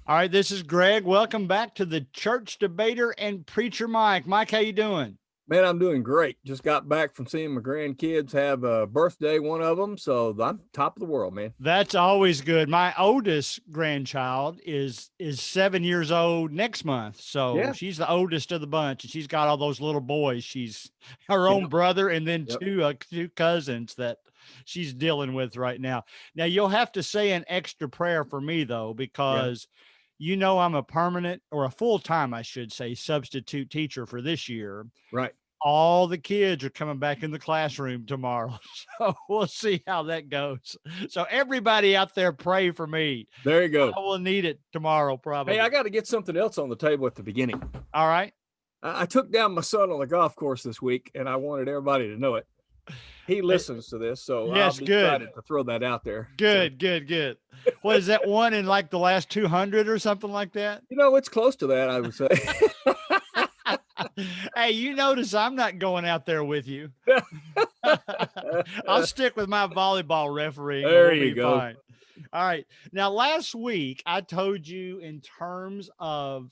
All right, this is Greg. Welcome back to the Church Debater and Preacher Mike. Mike, how you doing? Man, I'm doing great. Just got back from seeing my grandkids have a birthday, one of them. So I'm top of the world, man. That's always good. My oldest grandchild is 7 years old next month, so Yeah. she's the oldest of the bunch, and she's got all those little boys. She's her own Yep. brother, and then Yep. two cousins that she's dealing with right now. Now you'll have to say an extra prayer for me though, Yeah. because I'm a permanent or a full time, I should say, substitute teacher for this year. Right. All the kids are coming back in the classroom tomorrow. So we'll see how that goes. So everybody out there, pray for me. There you go. I will need it tomorrow, Hey, I probably. got to get something else on the table at the beginning. All right. I took down my son on the golf course this week, and I wanted everybody to know it. He Eh, listens to this, so I'll Yes, be good. excited to throw that out there. So, Good. What is that one in like the last 200 or something like that? it's close to that, I would say. Hey, you notice I'm not going out there with you. I'll stick with my volleyball refereeing and There we'll you be go. fine. All right. Now, last week, I told you in terms of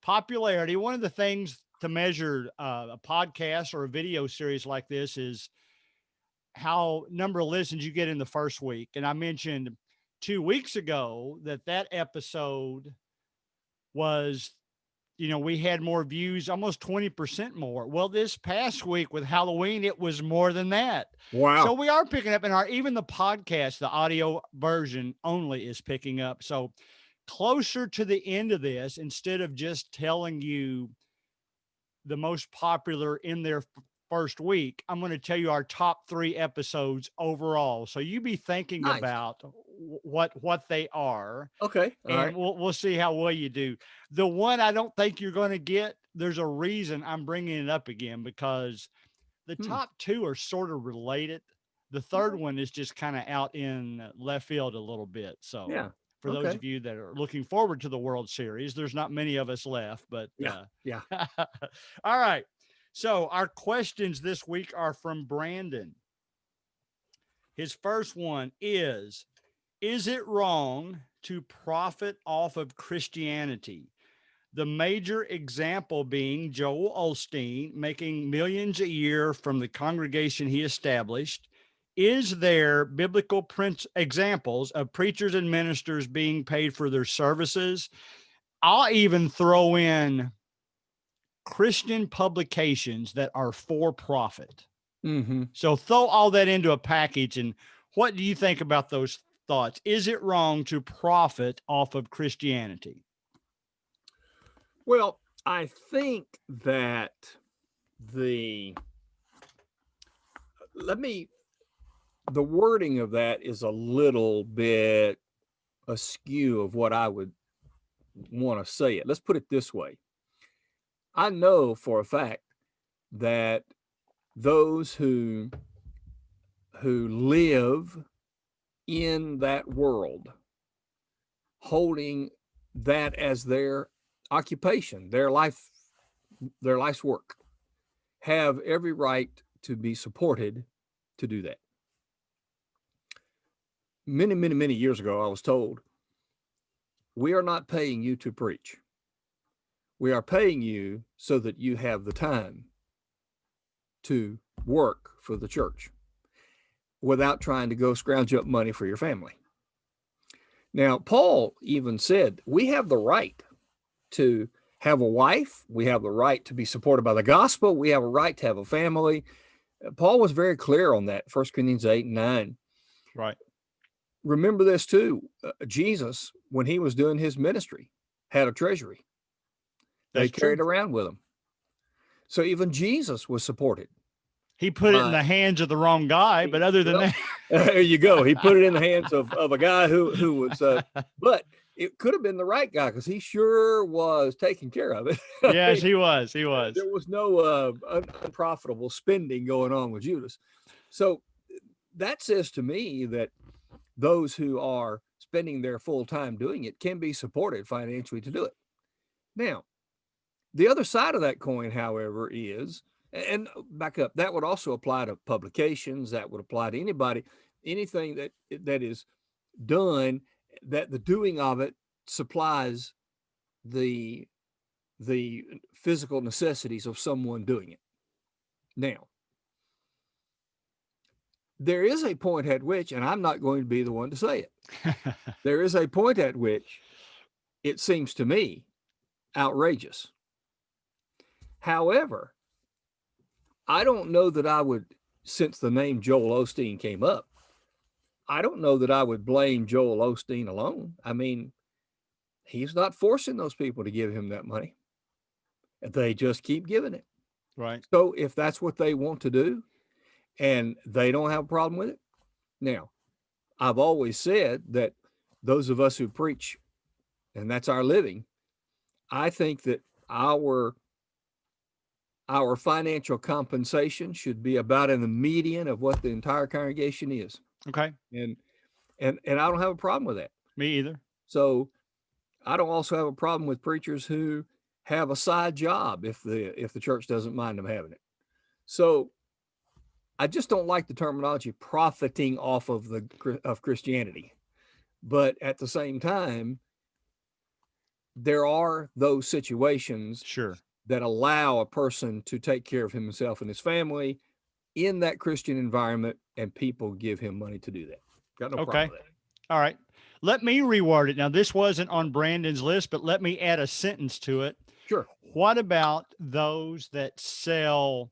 popularity, one of the things to measure a podcast or a video series like this is how number of listens you get in the first week. And I mentioned 2 weeks ago that episode was, we had more views, almost 20% more. Well, this past week with Halloween, it was more than that. So Wow. we are picking up, and even the podcast, the audio version only is picking up. So closer to the end of this, instead of just telling you the most popular in their first week, I'm going to tell you our top 3 episodes overall. So you be thinking Nice. about what they are, Okay. All and right. we'll see how well you do. The one I don't think you're going to get, there's a reason I'm bringing it up again, because the Hmm. top 2 are sort of related. The third one is just kind of out in left field a little bit. So Yeah. for those Okay. of you that are looking forward to the World Series, there's not many of us left, but Yeah. Yeah. all right. So our questions this week are from Brandon. His first one is it wrong to profit off of Christianity? The major example being Joel Osteen making millions a year from the congregation he established. Is there biblical examples of preachers and ministers being paid for their services? I'll even throw in Christian publications that are for profit. Mm-hmm. So throw all that into a package. And what do you think about those thoughts? Is it wrong to profit off of Christianity? Well, I think that the let me the wording of that is a little bit askew of what I would want to say it. Let's put it this way. I know for a fact that those who live in that world holding that as their occupation, their life's work, have every right to be supported to do that. Many years ago, I was told, we are not paying you to preach. We are paying you so that you have the time to work for the church without trying to go scrounge up money for your family. Now, Paul even said, we have the right to have a wife. We have the right to be supported by the gospel. We have a right to have a family. Paul was very clear on that, 1 Corinthians 8 and 9. Right. Remember this too. Jesus, when he was doing his ministry, had a treasury they That's true. carried around with him. So even Jesus was supported He put it in by, the hands of the wrong guy, but other than well, that, there you go. He put it in the hands of a guy who was, but it could have been the right guy because he sure was taking care of it. yes, he was. He was. There was no unprofitable spending going on with Judas. So that says to me that those who are spending their full time doing it can be supported financially to do it. Now, the other side of that coin, however, is, and back up, that would also apply to publications, that would apply to anybody, anything that is done, that the doing of it supplies the physical necessities of someone doing it. Now, there is a point at which, and I'm not going to be the one to say it, there is a point at which it seems to me outrageous. However, I don't know that I would, since the name Joel Osteen came up, I don't know that I would blame Joel Osteen alone. I mean, he's not forcing those people to give him that money. They just keep giving it. Right. So if that's what they want to do and they don't have a problem with it. Now, I've always said that those of us who preach, and that's our living, I think that our financial compensation should be about in the median of what the entire congregation is. Okay. And I don't have a problem with that. Me either. So I don't also have a problem with preachers who have a side job if the church doesn't mind them having it. So I just don't like the terminology profiting off of Christianity. But at the same time, there are those situations Sure. that allow a person to take care of himself and his family in that Christian environment, and people give him money to do that. Got no problem with that. All right. Let me reword it. Now, this wasn't on Brandon's list, but let me add a sentence to it. Sure. What about those that sell,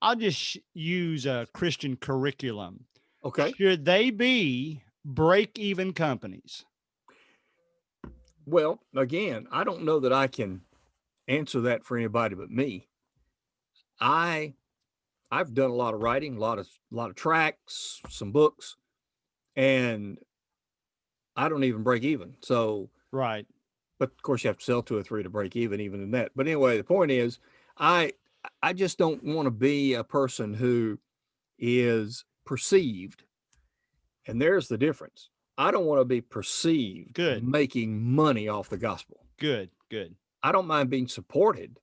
I'll just use a Christian curriculum. Okay. Should they be break-even companies? Well, again, I don't know that I can answer that for anybody but me. I've done a lot of writing, a lot of tracts, some books, and I don't even break even. So, right. But of course you have to sell 2 or 3 to break even in that. But anyway, the point is, I just don't want to be a person who is perceived. And there's the difference. I don't want to be perceived making money off the gospel. Good. I don't mind being supported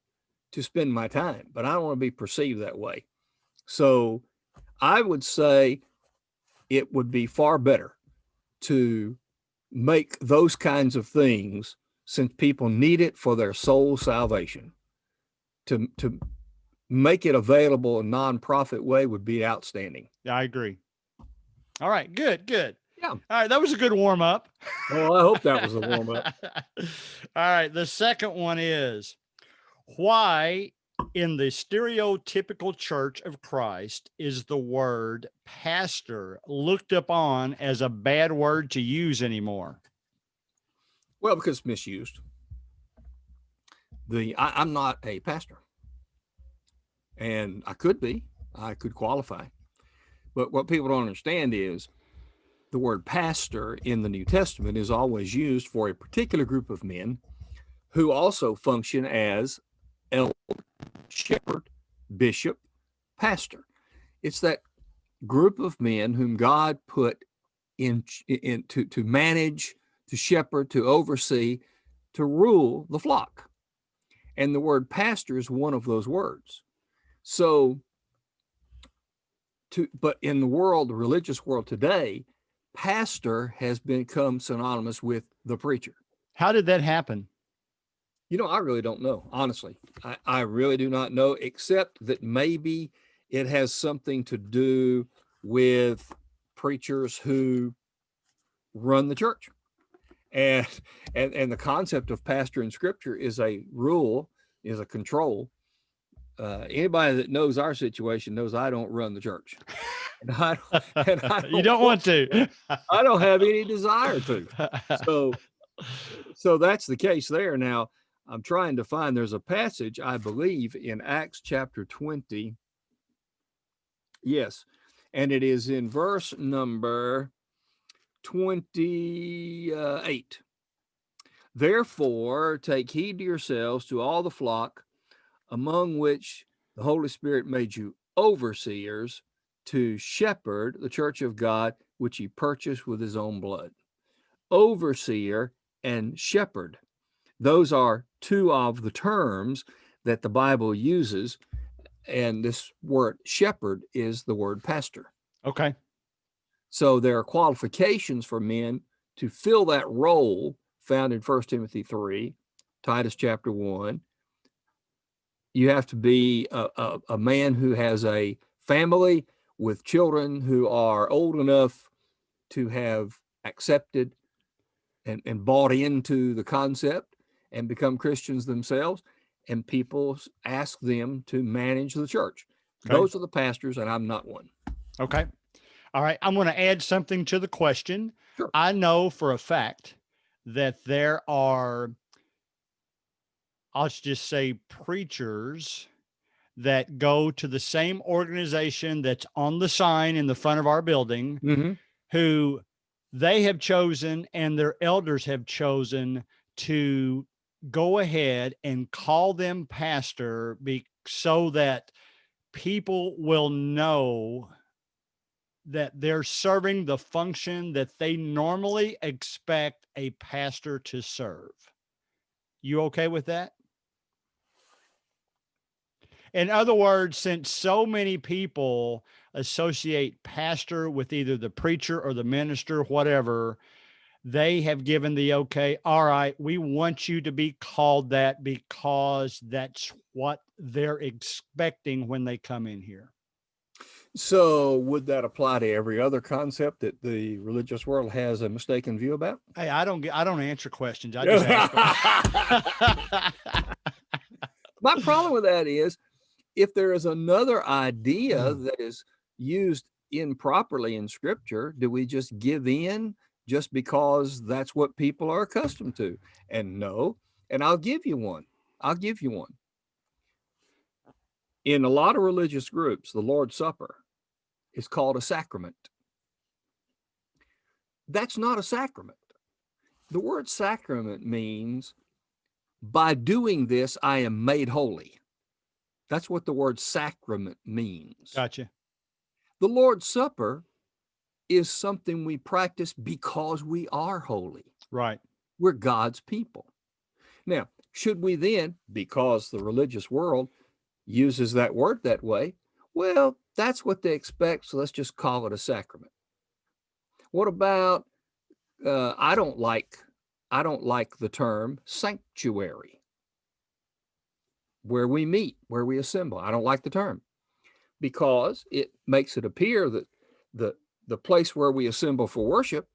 to spend my time, but I don't want to be perceived that way. So I would say it would be far better to make those kinds of things, since people need it for their soul salvation, to make it available in a nonprofit way would be outstanding. Yeah, I agree. All right, good. Yeah. All right, that was a good warm up. Well, I hope that was a warm up. All right, the second one is, why in the stereotypical Church of Christ is the word pastor looked upon as a bad word to use anymore? Well, because it's misused. I'm not a pastor, and I could qualify. But what people don't understand is the word pastor in the New Testament is always used for a particular group of men who also function as elder, shepherd, bishop, pastor. It's that group of men whom God put in to manage, to shepherd, to oversee, to rule the flock. And the word pastor is one of those words. So, but in the world, the religious world today, pastor has become synonymous with the preacher. How did that happen? I really don't know, honestly. I really do not know, except that maybe it has something to do with preachers who run the church. And the concept of pastor in Scripture is a rule, is a control. Anybody that knows our situation knows I don't run the church. And I you don't want to. I don't have any desire to. So that's the case there. Now, I'm trying to find, there's a passage, I believe, in Acts chapter 20. Yes. And it is in verse number 28. Therefore, take heed to yourselves, to all the flock, among which the Holy Spirit made you overseers, to shepherd the church of God, which he purchased with his own blood. Overseer and shepherd. Those are two of the terms that the Bible uses. And this word shepherd is the word pastor. Okay. So there are qualifications for men to fill that role found in 1 Timothy 3, Titus chapter 1. You have to be a man who has a family with children who are old enough to have accepted and bought into the concept and become Christians themselves. And people ask them to manage the church. Okay. Those are the pastors, and I'm not one. Okay. All right. I'm going to add something to the question. Sure. I know for a fact that there are, I'll just say, preachers that go to the same organization that's on the sign in the front of our building, Mm-hmm. who they have chosen and their elders have chosen to go ahead and call them pastor so that people will know that they're serving the function that they normally expect a pastor to serve. You okay with that? In other words, since so many people associate pastor with either the preacher or the minister, whatever, they have given the okay. All right, we want you to be called that because that's what they're expecting when they come in here. So would that apply to every other concept that the religious world has a mistaken view about? Hey, I don't answer questions. I just ask them. My problem with that is if there is another idea that is used improperly in scripture, do we just give in just because that's what people are accustomed to? And no, and I'll give you one. In a lot of religious groups, the Lord's Supper is called a sacrament. That's not a sacrament. The word sacrament means by doing this, I am made holy. That's what the word sacrament means. Gotcha. The Lord's Supper is something we practice because we are holy. Right. We're God's people. Now, should we then, because the religious world uses that word that way, well, that's what they expect, so let's just call it a sacrament. What about, I don't like the term sanctuary, where we meet, where we assemble. I don't like the term because it makes it appear that the place where we assemble for worship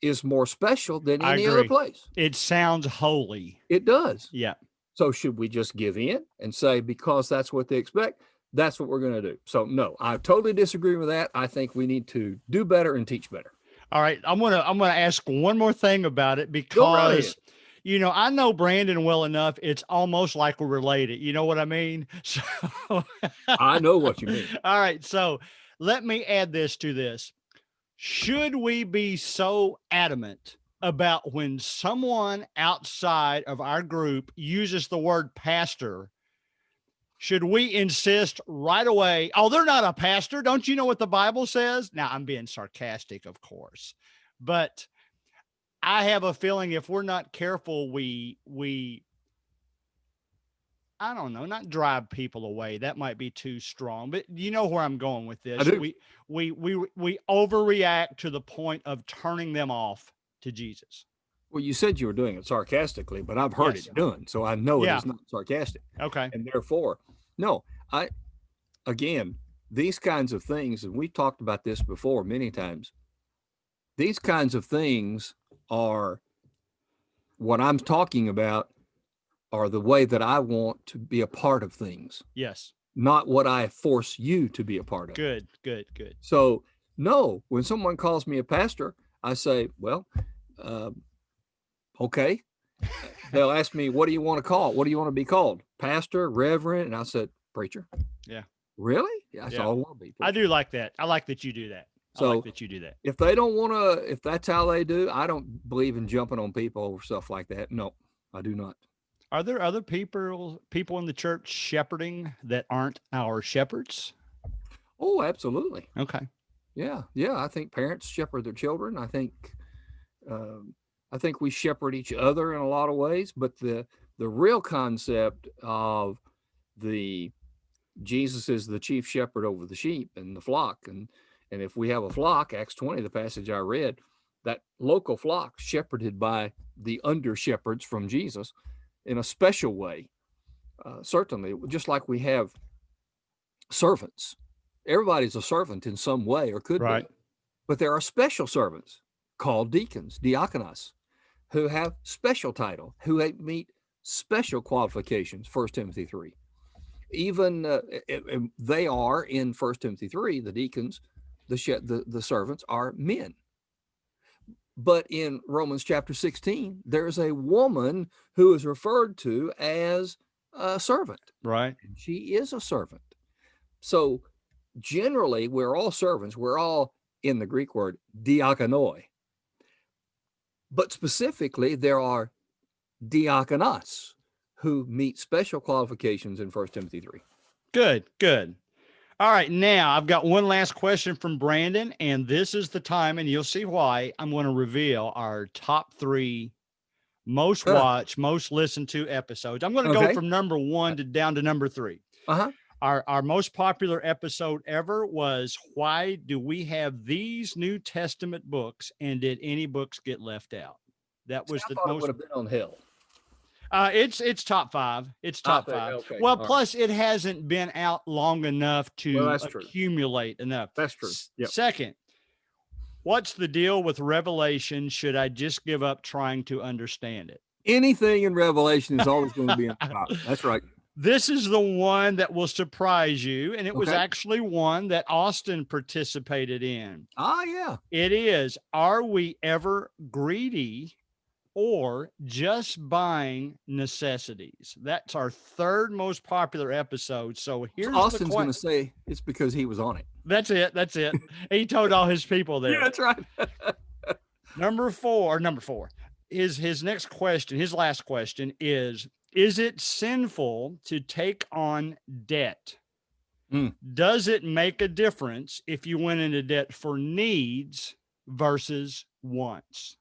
is more special than any other place. It sounds holy. It does. Yeah. So should we just give in and say, because that's what they expect, that's what we're going to do? So no, I totally disagree with that. I think we need to do better and teach better. All right. I'm going to ask one more thing about it Go right because, ahead. I know Brandon well enough. It's almost like we're related. You know what I mean? So I know what you mean. All right. So let me add this to this. Should we be so adamant about when someone outside of our group uses the word pastor? Should we insist right away? Oh, they're not a pastor. Don't you know what the Bible says? Now, I'm being sarcastic, of course, but I have a feeling if we're not careful, we I don't know, not drive people away. That might be too strong, but you know where I'm going with this. I do. We overreact to the point of turning them off to Jesus. Well, you said you were doing it sarcastically, but I've heard Yes. it done, so I know Yeah. it is not sarcastic. Okay. And therefore, no, again, these kinds of things, and we've talked about this before many times, these kinds of things are what I'm talking about are the way that I want to be a part of things, Yes. not what I force you to be a part of. Good. So, no, when someone calls me a pastor, I say, well, okay. They'll ask me, what do you want to call? What do you want to be called? Pastor, reverend? And I said, preacher. Yeah. Really? Yeah, that's Yeah. all I want to be. I do like that. I like that you do that. So if they don't want to, if that's how they do, I don't believe in jumping on people over stuff like that. No, I do not. Are there other people in the church shepherding that aren't our shepherds? Oh, absolutely. Okay. Yeah. I think parents shepherd their children. I think we shepherd each other in a lot of ways. But the real concept of Jesus is the chief shepherd over the sheep and the flock, and if we have a flock, Acts 20, the passage I read, that local flock shepherded by the under shepherds from Jesus in a special way. Certainly, just like we have servants. Everybody's a servant in some way or could Right. be. But there are special servants called deacons, diakonos, who have special title, who meet special qualifications, 1 Timothy 3. Even they are in 1 Timothy 3, the deacons, the servants are men. But in Romans chapter 16, there's a woman who is referred to as a servant. Right. And she is a servant. So generally, we're all servants. We're all, in the Greek word, diakonoi. But specifically, there are diakonos who meet special qualifications in 1 Timothy 3. Good, good. All right, now I've got one last question from Brandon, and this is the time, and you'll see why I'm going to reveal our top 3 most watched, most listened to episodes. I'm going to go from number 1 to down to number 3. Our most popular episode ever was, why do we have these New Testament books, and did any books get left out? That was the most. It would have been on hell. It's top 5. It's top 5. Okay. Well, plus it hasn't been out long enough to accumulate enough. That's true. Yep. Second, what's the deal with Revelation? Should I just give up trying to understand it? Anything in Revelation is always going to be on top. That's right. This is the one that will surprise you, and it was actually one that Austin participated in. Yeah. It is, are we ever greedy or just buying necessities? That's our 3rd most popular episode. So here's Austin's going to say it's because he was on it. That's it. He told all his people there. Yeah, that's right. Number 4. His next question, his last question is it sinful to take on debt? Does it make a difference if you went into debt for needs versus wants?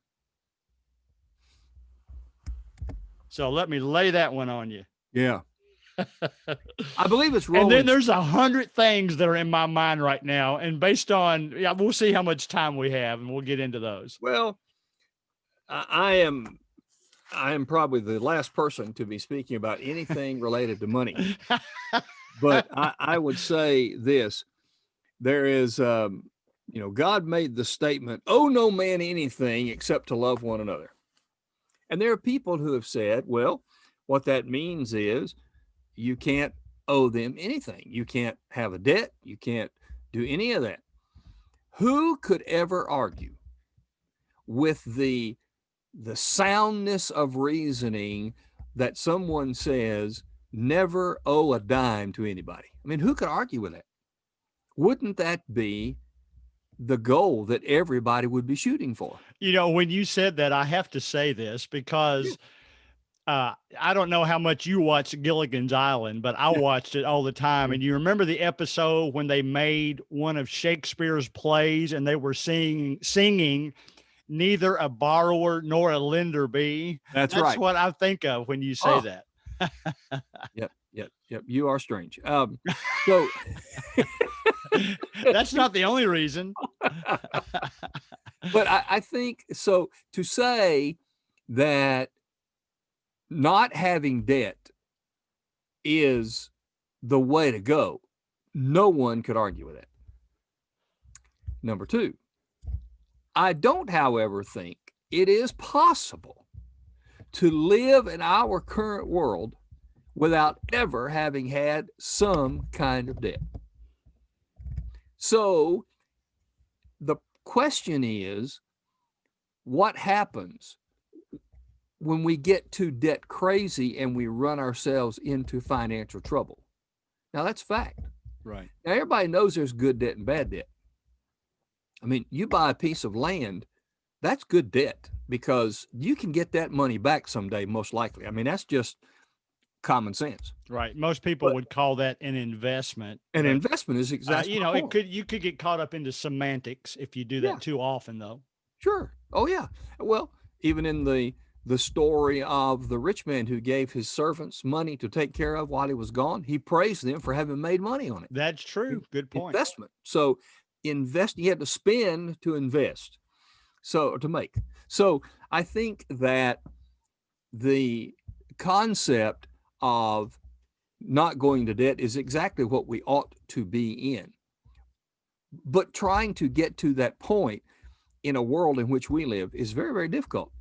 So let me lay that one on you. Yeah. I believe it's Romans. And then there's 100 things that are in my mind right now. And based on, we'll see how much time we have, and we'll get into those. Well, I am probably the last person to be speaking about anything related to money. But I would say this. There is, God made the statement, owe no man anything except to love one another. And there are people who have said, well, what that means is you can't owe them anything. You can't have a debt. You can't do any of that. Who could ever argue with the soundness of reasoning that someone says never owe a dime to anybody? I mean, who could argue with that? Wouldn't that be the goal that everybody would be shooting for? When you said that, I have to say this because I don't know how much you watch Gilligan's Island, but I watched it all the time. And you remember the episode when they made one of Shakespeare's plays and they were singing neither a borrower nor a lender be? That's right. That's what I think of when you say that. Yep. You are strange. So that's not the only reason. But I think so, to say that not having debt is the way to go, no one could argue with it. Number 2, I don't, however, think it is possible to live in our current world without ever having had some kind of debt. So the question is, what happens when we get too debt crazy and we run ourselves into financial trouble? Now, that's fact. Right. Now, everybody knows there's good debt and bad debt. I mean, you buy a piece of land, that's good debt because you can get that money back someday, most likely. I mean, that's just common sense. Right. Most people would call that an investment. An investment is exactly. You could get caught up into semantics if you do that too often, though. Sure. Oh yeah. Well, even in the story of the rich man who gave his servants money to take care of while he was gone, he praised them for having made money on it. That's true. Good point. Investment. So he had to spend to invest. So to make. So I think that the concept of not going to debt is exactly what we ought to be in. But trying to get to that point in a world in which we live is very, very difficult.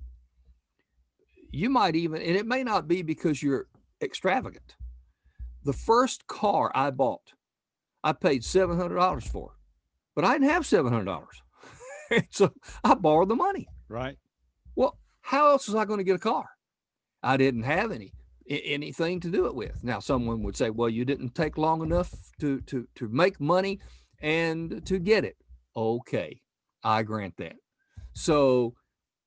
You might even, and it may not be because you're extravagant. The first car I bought, I paid $700 for, but I didn't have $700. So I borrowed the money. Right. Well, how else was I going to get a car? I didn't have anything to do it with. Now, someone would say, well, you didn't take long enough to make money and to get it. Okay, I grant that. So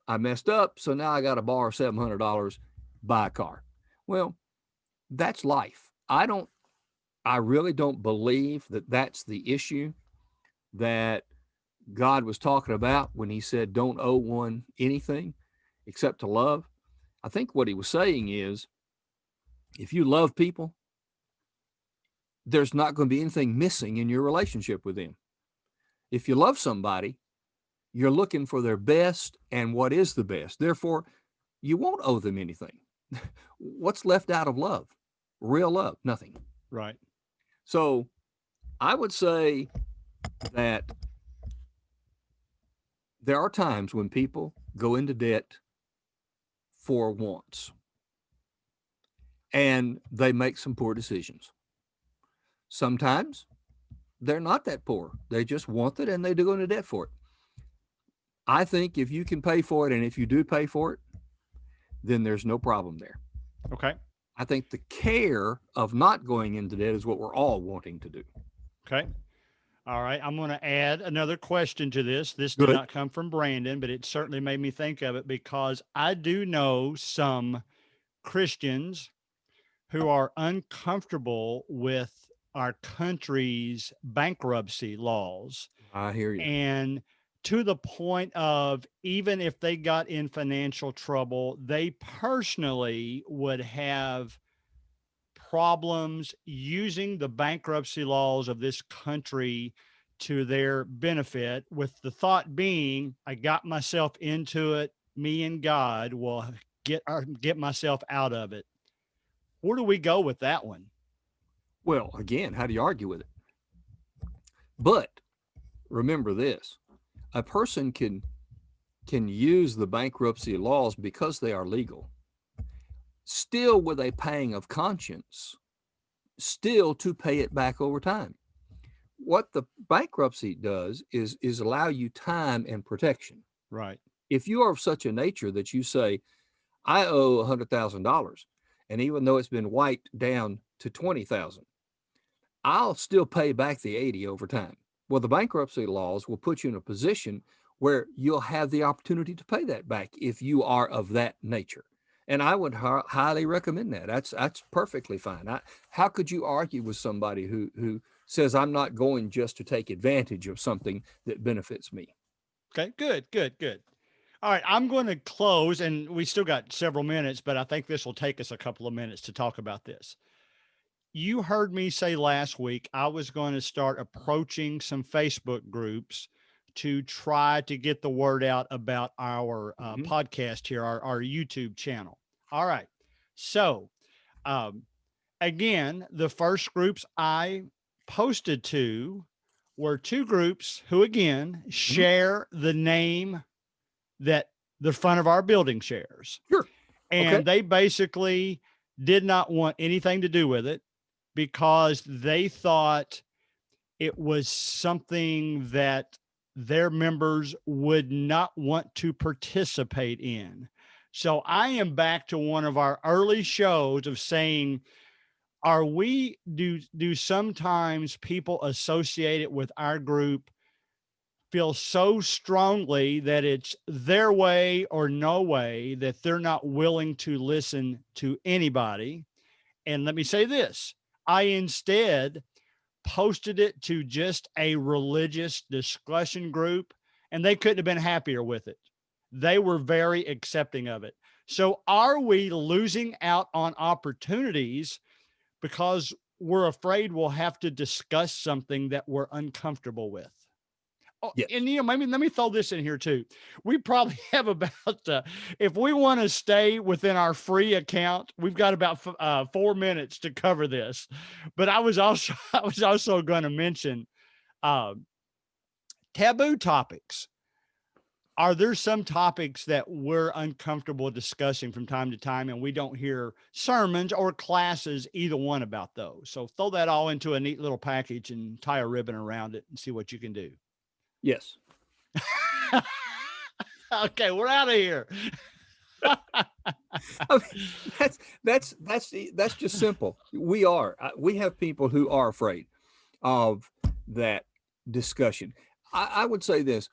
I messed up. So now I got to borrow $700, buy a car. Well, that's life. I really don't believe that that's the issue that God was talking about when he said, don't owe one anything except to love. I think what he was saying is, if you love people, there's not going to be anything missing in your relationship with them. If you love somebody, you're looking for their best and what is the best. Therefore, you won't owe them anything. What's left out of love? Real love, nothing. Right. So I would say that there are times when people go into debt for wants and they make some poor decisions. Sometimes they're not that poor. They just want it and they do go into debt for it. I think if you can pay for it and if you do pay for it, then there's no problem there. Okay. I think the care of not going into debt is what we're all wanting to do. Okay. All right. I'm going to add another question to this. This did Good. not come from Brandon, but it certainly made me think of it because I do know some Christians who are uncomfortable with our country's bankruptcy laws. I hear you. And to the point of even if they got in financial trouble, they personally would have problems using the bankruptcy laws of this country to their benefit, with the thought being, I got myself into it, me and God will get myself out of it. Where do we go with that one? Well, again, how do you argue with it? But remember this, a person can use the bankruptcy laws because they are legal, still with a pang of conscience, still to pay it back over time. What the bankruptcy does is allow you time and protection. Right. If you are of such a nature that you say, I owe $100,000, and even though it's been wiped down to 20,000, I'll still pay back the 80 over time. Well, the bankruptcy laws will put you in a position where you'll have the opportunity to pay that back if you are of that nature. And I would highly recommend that. That's perfectly fine. How could you argue with somebody who says, I'm not going just to take advantage of something that benefits me? Okay. Good. Good. Good. All right. I'm going to close, and we still got several minutes, but I think this will take us a couple of minutes to talk about this. You heard me say last week I was going to start approaching some Facebook groups to try to get the word out about our Mhm. podcast here, our YouTube channel. All right. So, um, again, the first groups I posted to were two groups who, again, Mhm. share the name that the front of our building shares. Sure. Okay. And they basically did not want anything to do with it because they thought it was something that their members would not want to participate in. So I am back to one of our early shows of saying, are we do sometimes people associated with our group feel so strongly that it's their way or no way that they're not willing to listen to anybody? And let me say this, I instead posted it to just a religious discussion group, and they couldn't have been happier with it. They were very accepting of it. So, are we losing out on opportunities because we're afraid we'll have to discuss something that we're uncomfortable with? Oh, Yes. and maybe let me throw this in here too. We probably have about, if we want to stay within our free account, we've got about 4 minutes to cover this. But I was also, I was also going to mention uh, taboo topics. Are there some topics that we're uncomfortable discussing from time to time, and we don't hear sermons or classes, either one about those? So throw that all into a neat little package and tie a ribbon around it and see what you can do. Yes. Okay, we're out of here. I mean, that's just simple. We have people who are afraid of that discussion. I would say this.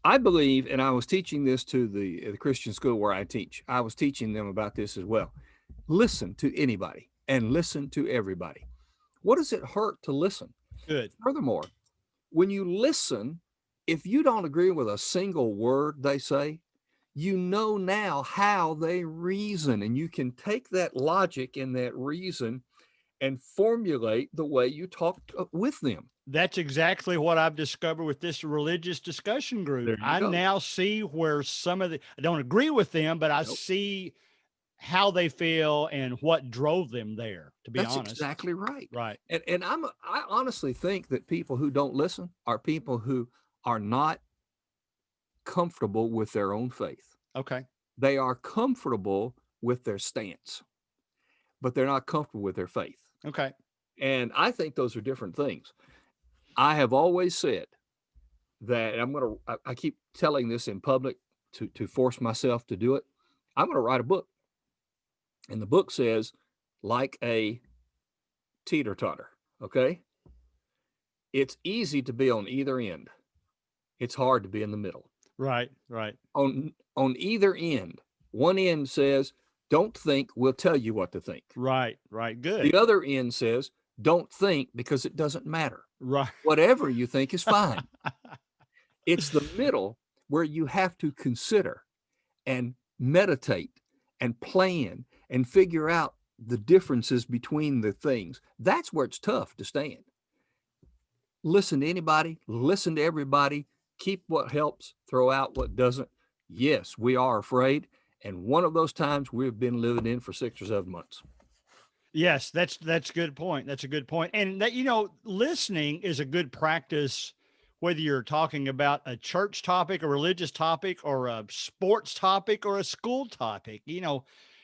I believe, and I was teaching this to the Christian school where I teach. I was teaching them about this as well. Listen to anybody and listen to everybody. What does it hurt to listen? Good. Furthermore, when you listen, if you don't agree with a single word they say, you know now how they reason, and you can take that logic and that reason and formulate the way you talk with them. That's exactly what I've discovered with this religious discussion group. There you I go. now see where some of I don't agree with them, but I Nope. see how they feel and what drove them there, to be That's honest. exactly right. Right. And I honestly think that people who don't listen are people who are not comfortable with their own faith. Okay. They are comfortable with their stance, but they're not comfortable with their faith. Okay. And I think those are different things. I have always said that, and I keep telling this in public to force myself to do it. I'm going to write a book. And the book says, like a teeter-totter, okay? It's easy to be on either end. It's hard to be in the middle. Right. Right. On either end, one end says, don't think, we'll tell you what to think. Right. Right. Good. The other end says, don't think because it doesn't matter. Right. Whatever you think is fine. It's the middle where you have to consider and meditate and plan and figure out the differences between the things. That's where it's tough to stand. Listen to anybody, listen to everybody, keep what helps, throw out what doesn't. Yes, we are afraid. And one of those times we've been living in for 6 or 7 months. Yes, that's a good point. That's a good point. And that, listening is a good practice, whether you're talking about a church topic, a religious topic, or a sports topic, or a school topic.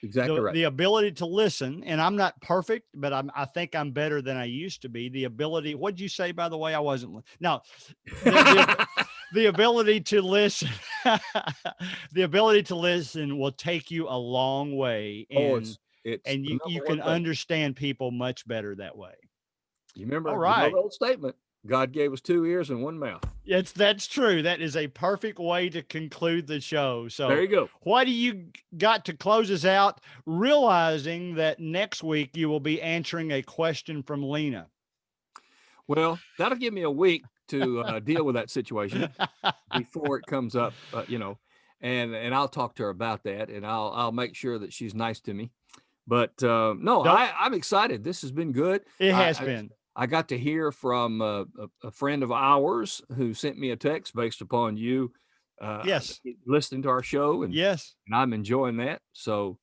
Exactly right. The ability to listen, and I'm not perfect, but I think I'm better than I used to be. The ability, what'd you say, by the way? I wasn't. No, the ability to listen, the ability to listen will take you a long way. And, it's you can understand people much better that way. You remember, All right. the old statement, God gave us 2 ears and 1 mouth. That's true. That is a perfect way to conclude the show. So there you go. What do you got to close us out, realizing that next week you will be answering a question from Lena? Well, that'll give me a week to deal with that situation before it comes up, and I'll talk to her about that, and I'll make sure that she's nice to me. But I'm excited. This has been good. It has been. I got to hear from a friend of ours who sent me a text based upon you yes, listening to our show, and yes, and I'm enjoying that. So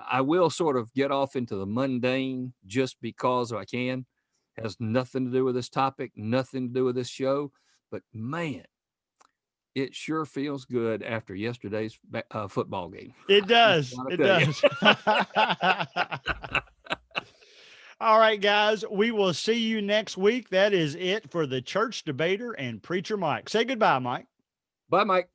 I will sort of get off into the mundane just because I can. Has nothing to do with this topic, nothing to do with this show, but man, it sure feels good after yesterday's football game. It does. It does. All right, guys, we will see you next week. That is it for the Church Debater and Preacher Mike. Say goodbye, Mike. Bye, Mike.